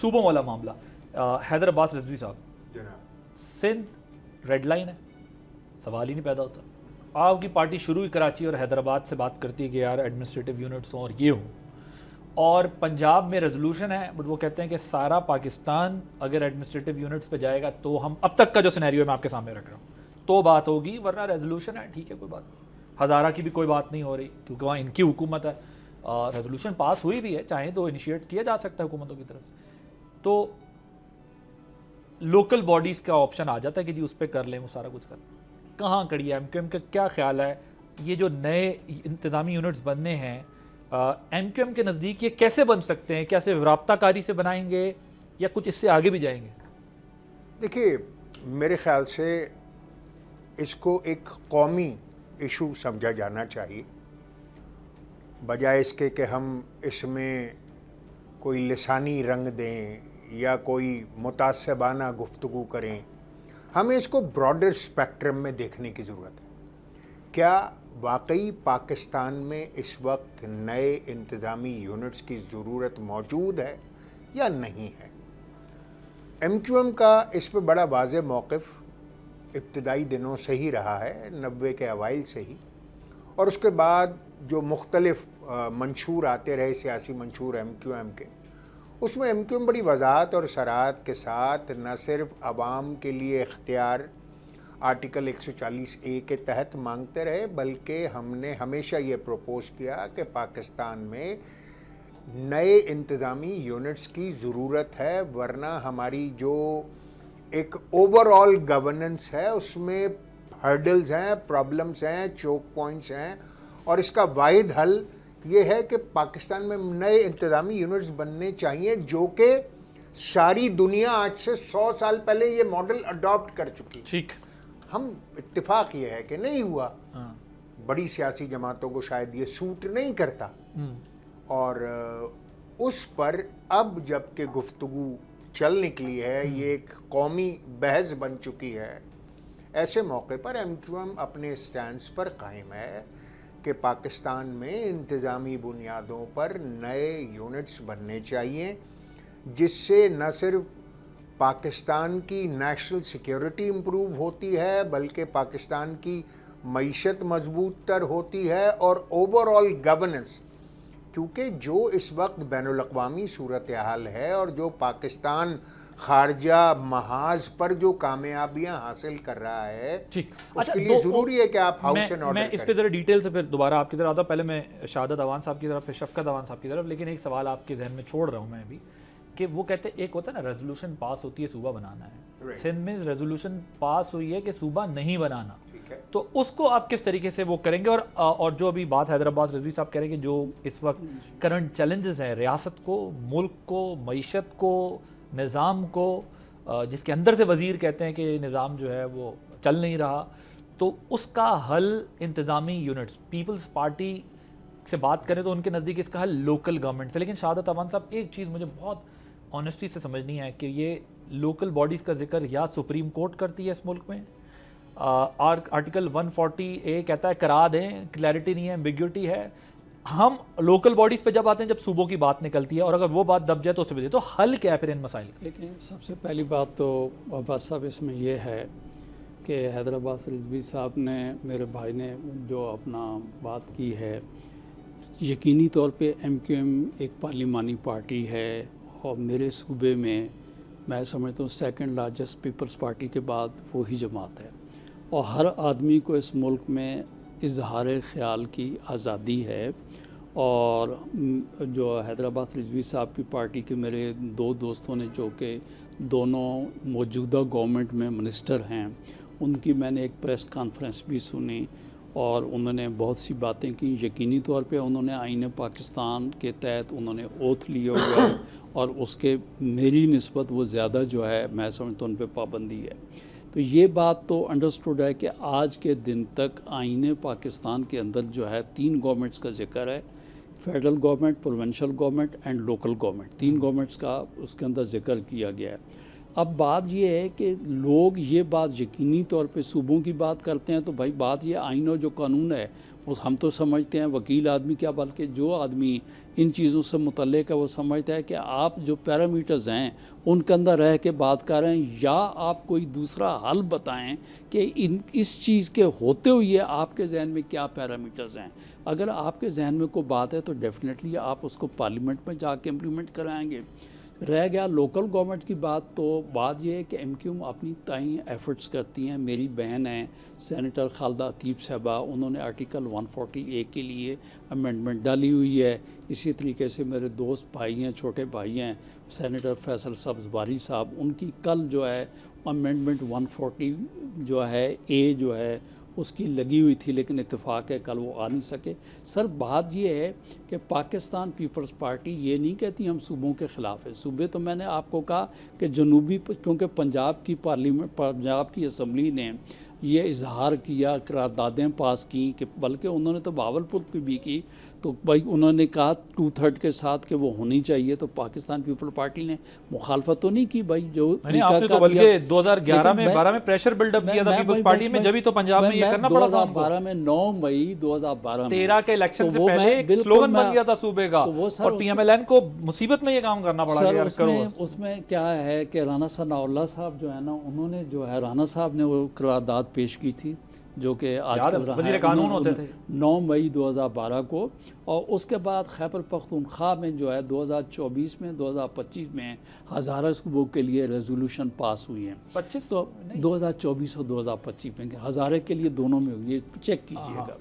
صوبوں والا معاملہ، حیدر عباس رضوی صاحب، سندھ ریڈ لائن ہے، سوال ہی نہیں پیدا ہوتا. آپ کی پارٹی شروع ہی کراچی اور حیدرآباد سے بات کرتی ہے کہ یار ایڈمنسٹریٹو یونٹس ہوں اور یہ ہوں، اور پنجاب میں ریزولوشن ہے بٹ وہ کہتے ہیں کہ سارا پاکستان اگر ایڈمنسٹریٹو یونٹس پہ جائے گا تو ہم اب تک کا جو سینیریو میں آپ کے سامنے رکھ رہا ہوں تو بات ہوگی، ورنہ ریزولوشن ہے ٹھیک ہے کوئی بات نہیں. ہزارہ کی بھی کوئی بات نہیں ہو رہی کیونکہ وہاں ان کی حکومت ہے، ریزولوشن پاس ہوئی بھی ہے، چاہیں تو انیشیٹ کیا جا سکتا ہے حکومتوں کی طرف سے. تو لوکل باڈیز کا آپشن آ جاتا ہے کہ جی اس پہ کر لیں وہ سارا کچھ کر لیں. کہاں کڑی ہے ایم کیو ایم کا کیا خیال ہے یہ جو نئے انتظامی یونٹس بننے ہیں ایم کیو ایم کے نزدیک یہ کیسے بن سکتے ہیں؟ کیا صرف رابطہ کاری سے بنائیں گے یا کچھ اس سے آگے بھی جائیں گے؟ دیکھیے میرے خیال سے اس کو ایک قومی ایشو سمجھا جانا چاہیے، بجائے اس کے کہ ہم اس میں کوئی لسانی رنگ دیں یا کوئی متعصبانہ گفتگو کریں. ہمیں اس کو براڈر اسپیکٹرم میں دیکھنے کی ضرورت ہے. کیا واقعی پاکستان میں اس وقت نئے انتظامی یونٹس کی ضرورت موجود ہے یا نہیں ہے؟ ایم کیو ایم کا اس پہ بڑا واضح موقف ابتدائی دنوں سے ہی رہا ہے، 90 کے اوائل سے ہی، اور اس کے بعد جو مختلف منشور آتے رہے سیاسی منشور ایم کیو ایم کے، اس میں ایم کیو ایم بڑی وضاحت اور صراحت کے ساتھ نہ صرف عوام کے لیے اختیار آرٹیکل 140A کے تحت مانگتے رہے، بلکہ ہم نے ہمیشہ یہ پروپوز کیا کہ پاکستان میں نئے انتظامی یونٹس کی ضرورت ہے، ورنہ ہماری جو ایک اوور آل گورننس ہے اس میں ہرڈلز ہیں، پرابلمز ہیں، چوک پوائنٹس ہیں، اور اس کا واحد حل یہ ہے کہ پاکستان میں نئے انتظامی یونٹس بننے چاہیے جو کہ ساری دنیا آج سے 100 سال پہلے یہ ماڈل اڈاپٹ کر چکی. ٹھیک، ہم اتفاق یہ ہے کہ نہیں ہوا، بڑی سیاسی جماعتوں کو شاید یہ سوٹ نہیں کرتا، اور اس پر اب جب کہ گفتگو چل نکلی ہے، یہ ایک قومی بحث بن چکی ہے، ایسے موقع پر ایم کیو ایم اپنے سٹینس پر قائم ہے کہ پاکستان میں انتظامی بنیادوں پر نئے یونٹس بننے چاہیے، جس سے نہ صرف پاکستان کی نیشنل سیکیورٹی امپروو ہوتی ہے بلکہ پاکستان کی معیشت مضبوط تر ہوتی ہے، اور اوور آل گورننس، کیونکہ جو اس وقت بین الاقوامی صورتحال ہے اور جو پاکستان خارجہ محاذ پر جو کامیابیاں حاصل کر رہا ہے، اس کے لیے ضروری ہے کہ آپ ہاؤس اینڈ آرڈر میں اس پہ ذرا ڈیٹیل سے پھر دوبارہ آپ کی طرف آتا ہوں. پہلے میں شہادت عوان صاحب کی طرف پھر شفقت عوان صاحب کی طرف، لیکن ایک سوال آپ کے ذہن میں چھوڑ رہا ہوں میں ابھی کہ وہ کہتے ہیں ایک ہوتا ہے نا ریزولوشن پاس ہوتی ہے صوبہ بنانا ہے، سندھ میں ریزولوشن پاس ہوئی ہے کہ صوبہ نہیں بنانا، تو اس کو آپ کس طریقے سے وہ کریں گے؟ اور جو ابھی بات حیدر عباس رضوی صاحب کہہ رہے ہیں کہ جو اس وقت کرنٹ چیلنجز ہیں ریاست کو، ملک کو، معیشت کو، نظام کو، جس کے اندر سے وزیر کہتے ہیں کہ نظام جو ہے وہ چل نہیں رہا، تو اس کا حل انتظامی یونٹس، پیپلز پارٹی سے بات کریں تو ان کے نزدیک اس کا حل لوکل گورنمنٹ سے. لیکن شہادت عوان صاحب ایک چیز مجھے بہت آنیسٹی سے سمجھنی ہے کہ یہ لوکل باڈیز کا ذکر یا سپریم کورٹ کرتی ہے اس ملک میں، آرٹیکل 140A کہتا ہے کرا دیں، کلیئرٹی نہیں ہے، ایمبیگوٹی ہے. ہم لوکل باڈیز پہ جب آتے ہیں جب صوبوں کی بات نکلتی ہے، اور اگر وہ بات دب جائے تو اس پہ تو حل کیا ہے پھر ان مسائل کا؟ لیکن سب سے پہلی بات تو عباس صاحب اس میں یہ ہے کہ حیدر عباس رضوی صاحب نے، میرے بھائی نے جو اپنا بات کی ہے، یقینی طور پہ ایم کیو ایم ایک پارلیمانی پارٹی ہے، اور میرے صوبے میں سمجھتا ہوں سیکنڈ لارجسٹ پیپلز پارٹی کے بعد وہی جماعت ہے، اور ہر آدمی کو اس ملک میں اظہار خیال کی آزادی ہے. اور جو حیدر عباس رضوی صاحب کی پارٹی کے میرے دو دوستوں نے جو کہ دونوں موجودہ گورنمنٹ میں منسٹر ہیں، ان کی میں نے ایک پریس کانفرنس بھی سنی، اور انہوں نے بہت سی باتیں کی. یقینی طور پہ انہوں نے آئین پاکستان کے تحت انہوں نے اوتھ لیا ہوا ہے، اور اس کے میری نسبت وہ زیادہ جو ہے میں سمجھتا ہوں ان پہ پابندی ہے. تو یہ بات تو انڈرسٹوڈ ہے کہ آج کے دن تک آئین پاکستان کے اندر جو ہے 3 گورنمنٹس کا ذکر ہے، federal government, provincial government and local government, 3 governments کا اس کے اندر ذکر کیا گیا ہے. اب بات یہ ہے کہ لوگ یہ بات یقینی طور پہ صوبوں کی بات کرتے ہیں، تو بھائی بات یہ آئین اور جو قانون ہے ہم تو سمجھتے ہیں وکیل آدمی کیا بلکہ جو آدمی ان چیزوں سے متعلق ہے وہ سمجھتا ہے کہ آپ جو پیرامیٹرز ہیں ان کے اندر رہ کے بات کر رہے ہیں یا آپ کوئی دوسرا حل بتائیں کہ اس چیز کے ہوتے ہوئے آپ کے ذہن میں کیا پیرامیٹرز ہیں. اگر آپ کے ذہن میں کوئی بات ہے تو ڈیفینیٹلی آپ اس کو پارلیمنٹ میں جا کے امپلیمنٹ کرائیں گے. رہ گیا لوکل گورنمنٹ کی بات، تو بات یہ ہے کہ ایم کیو ایم اپنی تئیں ایفرٹس کرتی ہیں. میری بہن ہیں سینیٹر خالدہ عتیب صاحبہ، انہوں نے آرٹیکل 140A کے لیے امینڈمنٹ ڈالی ہوئی ہے. اسی طریقے سے میرے دوست بھائی ہیں، چھوٹے بھائی ہیں سینیٹر فیصل سبز باری صاحب، ان کی کل جو ہے امینڈمنٹ 140 جو ہے اے جو ہے اس کی لگی ہوئی تھی، لیکن اتفاق ہے کل وہ آ نہیں سکے. سر بات یہ ہے کہ پاکستان پیپلز پارٹی یہ نہیں کہتی ہم صوبوں کے خلاف ہے. صوبے تو میں نے آپ کو کہا کہ جنوبی، کیونکہ پنجاب کی پارلیمنٹ، پنجاب کی اسمبلی نے یہ اظہار کیا، قراردادیں پاس کی، کہ بلکہ انہوں نے تو بہاولپور کی بھی کی، تو بھائی انہوں نے کہا 2/3 کے ساتھ کہ وہ ہونی چاہیے. تو پاکستان پیپل پارٹی نے مخالفت تو نہیں کی بھائی. جو آپ نے تو بلکہ 2011 میں 12 میں پریشر بلڈ اپ کیا تھا پیپلز پارٹی میں، جبھی تو پنجاب میں یہ کرنا پڑا تھا. 2012 میں 9 مئی 2012 میں 13 کے الیکشن سے پہلے ایک سلوگن بن گیا تھا صوبے کا، اور پی ایم ایل این کو مصیبت میں یہ کام کرنا پڑا. اس میں کیا ہے کہ رانا ثناء اللہ صاحب جو ہے نا، انہوں نے جو ہے رانا صاحب نے وہ قرارداد پیش کی تھی جو کہ آج کل وزیر قانون ہوتے تھے 9 مئی 2012 کو. اور اس کے بعد خیبر پختونخوا میں جو ہے 2024 میں 2025 میں ہزارہ صوبوں کے لیے ریزولوشن پاس ہوئی ہیں. 25 تو 2024 اور 2025 میں ہزارے کے لیے دونوں میں ہوئی ہے، چیک کیجئے گا.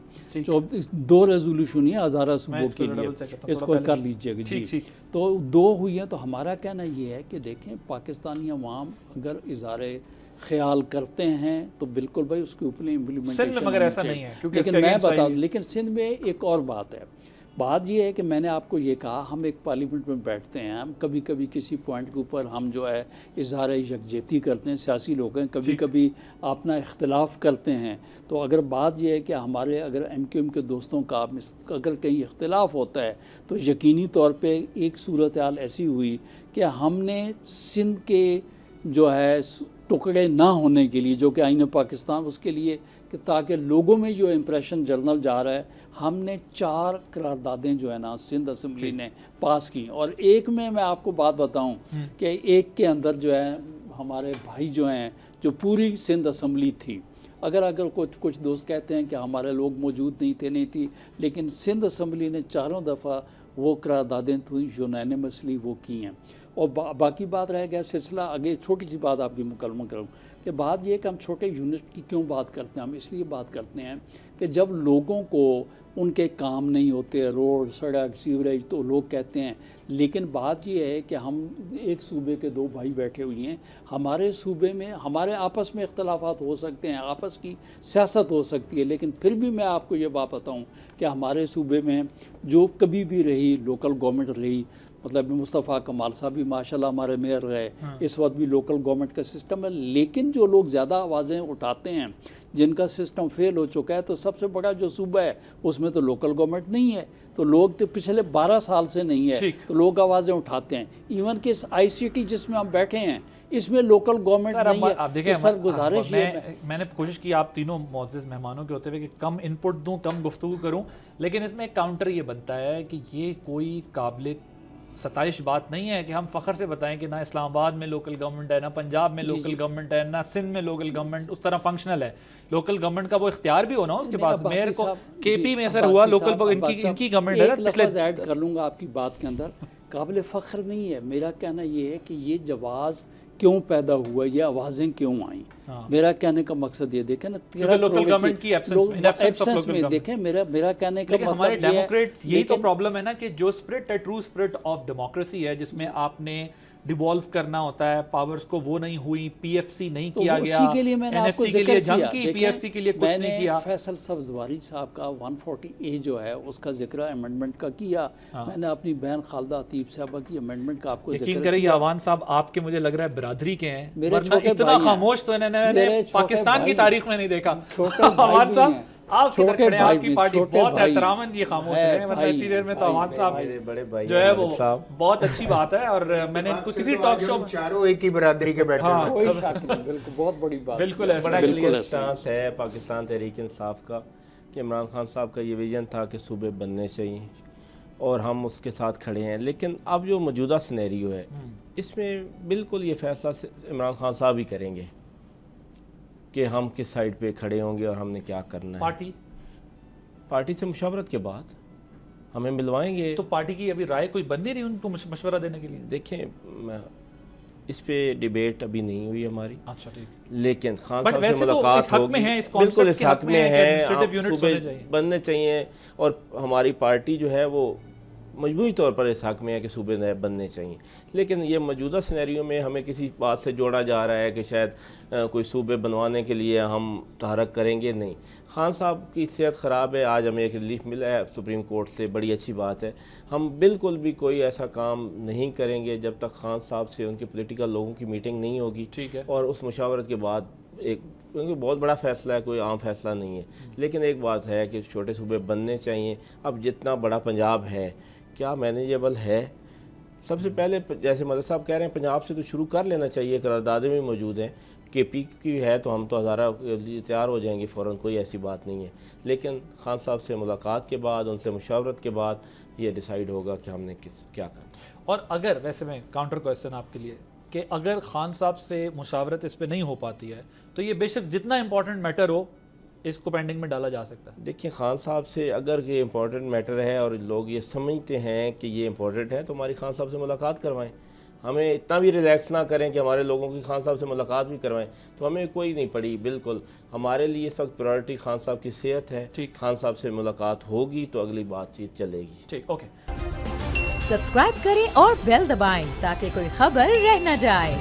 2 ریزولوشن ہی ہزارہ صوبوں کے لیے، اس کو کر لیجئے گا. جی تو 2 ہوئی ہیں. تو ہمارا کہنا یہ ہے کہ دیکھیں پاکستانی عوام اگر اظہار خیال کرتے ہیں تو بالکل بھائی اس کے اوپر امپلیمنٹیشن. سندھ میں مگر ایسا نہیں ہے، لیکن میں بتا دوں، لیکن سندھ میں ایک اور بات ہے. بات یہ ہے کہ میں نے آپ کو یہ کہا ہم ایک پارلیمنٹ میں بیٹھتے ہیں، ہم کبھی کبھی کسی پوائنٹ کے اوپر ہم جو ہے اظہار یکجہتی کرتے ہیں، سیاسی لوگ ہیں، کبھی کبھی اپنا اختلاف کرتے ہیں. تو اگر بات یہ ہے کہ ہمارے اگر ایم کیو ایم کے دوستوں کا اگر کہیں اختلاف ہوتا ہے تو یقینی طور پہ ایک صورتحال ایسی ہوئی کہ ہم نے سندھ کے جو ہے ٹکڑے نہ ہونے کے لیے، جو کہ آئین پاکستان اس کے لیے کہ تاکہ لوگوں میں جو امپریشن جنرل جا رہا ہے، ہم نے 4 قراردادیں جو ہے نا سندھ اسمبلی نے پاس کی. اور ایک میں آپ کو بات بتاؤں کہ ایک کے اندر جو ہے ہمارے بھائی جو ہیں، جو پوری سندھ اسمبلی تھی، اگر کچھ دوست کہتے ہیں کہ ہمارے لوگ موجود نہیں تھی، لیکن سندھ اسمبلی نے 4 دفعہ وہ قراردادیں تھیں یونینمسلی وہ کی ہیں. اور باقی بات رہ گیا سلسلہ آگے. چھوٹی سی بات آپ کی مکمل کروں کہ بات یہ کہ ہم چھوٹے یونٹ کی کیوں بات کرتے ہیں. ہم اس لیے بات کرتے ہیں کہ جب لوگوں کو ان کے کام نہیں ہوتے، روڈ، سڑک، سیوریج، تو لوگ کہتے ہیں. لیکن بات یہ ہے کہ ہم ایک صوبے کے 2 بھائی بیٹھے ہوئے ہیں. ہمارے صوبے میں ہمارے آپس میں اختلافات ہو سکتے ہیں، آپس کی سیاست ہو سکتی ہے، لیکن پھر بھی میں آپ کو یہ بات بتاؤں کہ ہمارے صوبے میں جو کبھی بھی رہی لوکل گورنمنٹ رہی، مطلب مصطفیٰ کمال صاحب بھی ماشاءاللہ ہمارے میئر رہے، اس وقت بھی لوکل گورنمنٹ کا سسٹم ہے. لیکن جو لوگ زیادہ آوازیں اٹھاتے ہیں، جن کا سسٹم فیل ہو چکا ہے، تو سب سے بڑا جو صوبہ ہے اس میں تو لوکل گورنمنٹ نہیں ہے. تو لوگ تو پچھلے 12 سال سے نہیں ہے، تو لوگ آوازیں اٹھاتے ہیں. ایون کہ اس آئی سی ٹی جس میں ہم بیٹھے ہیں اس میں لوکل گورنمنٹ نہیں ہے. آپ دیکھیں سر گزارش میں نے کوشش کی آپ تینوں معزز مہمانوں کے ہوتے ہوئے کہ کم ان پٹ دوں، کم گفتگو کروں، لیکن اس میں ایک کاؤنٹر یہ بنتا ہے کہ یہ کوئی قابل ستائش بات نہیں ہے کہ ہم فخر سے بتائیں کہ نہ اسلام آباد میں لوکل گورنمنٹ ہے، نہ پنجاب میں لوکل گورنمنٹ ہے، نہ سندھ میں لوکل گورنمنٹ اس طرح فنکشنل ہے. لوکل گورنمنٹ کا وہ اختیار بھی ہونا اس کے پاس. میئر کو کے پی میں اثر ہوا، لوکل ان کی گورنمنٹ ہے. ایک لفظ ایڈ کر لوں گا آپ کی بات کے اندر، قابل فخر نہیں ہے. میرا کہنا یہ ہے کہ یہ جواز کیوں پیدا ہوا، یہ آوازیں کیوں آئیں. میرا کہنے کا مقصد یہ دیکھیں نا، لوکل گورنمنٹ کی ایبسنس میں دیکھیں. میرا کہنے کا مطلب ہمارے ڈیموکریٹس یہی تو پرابلم ہے نا کہ جو اسپرٹ ہے، ٹرو اسپرٹ آف ڈیموکریسی ہے، جس میں آپ نے ڈیوالو کرنا ہوتا ہے پاورز کو، وہ نہیں ہوئی. پی ایف سی نہیں کیا گیا، اسی کے لیے میں نے آپ کو ذکر کیا. جنگ کی پی ایف سی کے لیے کچھ نہیں کیا. فیصل سبزواری صاحب کا 140A جو ہے اس کا ذکر امینڈمنٹ کا کیا. میں نے اپنی بہن خالدہ عتیب صاحبہ کی امینڈمنٹ کا آپ کو یقین کریں. عوان صاحب آپ کے مجھے لگ رہا ہے برادری کے ہیں، ورنہ اتنا خاموش تو انہوں نے پاکستان کی تاریخ میں نہیں دیکھا. عوان صاحب آپ کی طرف آپ کی پارٹی بہت احترامند یہ خاموش ہے، ورنہ اتنی دیر میں تو عوان صاحب جو ہے وہ بہت اچھی بات ہے. اور میں نے کسی ٹاک شو چاروں ایک ہی برادری کے بیٹھے ہیں. کوئی شک نہیں، بالکل بہت بڑی بات، بالکل بڑا کلیئر سٹانس ہے پاکستان تحریک انصاف کا کہ عمران خان صاحب کا یہ ویژن تھا کہ صوبے بننے چاہیے اور ہم اس کے ساتھ کھڑے ہیں، لیکن اب جو موجودہ سینیریو ہے اس میں بالکل یہ فیصلہ عمران خان صاحب ہی کریں گے کہ ہم کس سائڈ پہ کھڑے ہوں گے اور ہم نے کیا کرنا ہے۔ پارٹی سے مشاورت کے بعد ہمیں ملوائیں گے۔ تو پارٹی کی ابھی رائے کوئی بن نہیں رہی ان کو مشورہ دینے کے لیے؟ دیکھیں اس پہ ڈیبیٹ ابھی نہیں ہوئی ہماری، اچھا ٹھیک، لیکن خان صاحب سے ملاقات ہوگی، بالکل اس حق میں ہے، صوبے بننے چاہیے اور ہماری پارٹی جو ہے وہ مجموعی طور پر اس حق میں ہے کہ صوبے بننے چاہیے، لیکن یہ موجودہ سینیریو میں ہمیں کسی بات سے جوڑا جا رہا ہے کہ شاید کوئی صوبے بنوانے کے لیے ہم تحرک کریں گے، نہیں۔ خان صاحب کی صحت خراب ہے، آج ہمیں ایک ریلیف ملا ہے سپریم کورٹ سے، بڑی اچھی بات ہے۔ ہم بالکل بھی کوئی ایسا کام نہیں کریں گے جب تک خان صاحب سے ان کے پولیٹیکل لوگوں کی میٹنگ نہیں ہوگی، ٹھیک ہے، اور اس مشاورت کے بعد کیونکہ بہت بڑا فیصلہ ہے، کوئی عام فیصلہ نہیں ہے، لیکن ایک بات ہے کہ چھوٹے صوبے بننے چاہیے۔ اب جتنا بڑا پنجاب ہے کیا مینیجیبل ہے؟ سب سے پہلے جیسے مدد صاحب کہہ رہے ہیں پنجاب سے تو شروع کر لینا چاہیے، قراردادیں بھی موجود ہیں، کے پی کی ہے تو ہم تو ہزارہ تیار ہو جائیں گے فوراً، کوئی ایسی بات نہیں ہے، لیکن خان صاحب سے ملاقات کے بعد، ان سے مشاورت کے بعد یہ ڈیسائیڈ ہوگا کہ ہم نے کیا کرنا۔ اور اگر ویسے میں کاؤنٹر کویسچن آپ کے لیے کہ اگر خان صاحب سے مشاورت اس پہ نہیں ہو پاتی ہے تو یہ بے شک جتنا امپورٹنٹ میٹر ہو اس کو پینڈنگ میں ڈالا جا سکتا ہے؟ دیکھیں خان صاحب سے اگر یہ امپورٹنٹ میٹر ہے اور لوگ یہ سمجھتے ہیں کہ یہ امپورٹنٹ ہے تو ہماری خان صاحب سے ملاقات کروائیں، ہمیں اتنا بھی ریلیکس نہ کریں کہ ہمارے لوگوں کی خان صاحب سے ملاقات بھی کروائیں، تو ہمیں کوئی نہیں پڑی۔ بالکل ہمارے لیے اس وقت پرائرٹی خان صاحب کی صحت ہے، خان صاحب سے ملاقات ہوگی تو اگلی بات چیت چلے گی۔ ٹھیک، اوکے، سبسکرائب کریں اور بیل دبائیں تاکہ کوئی خبر رہ نہ جائے۔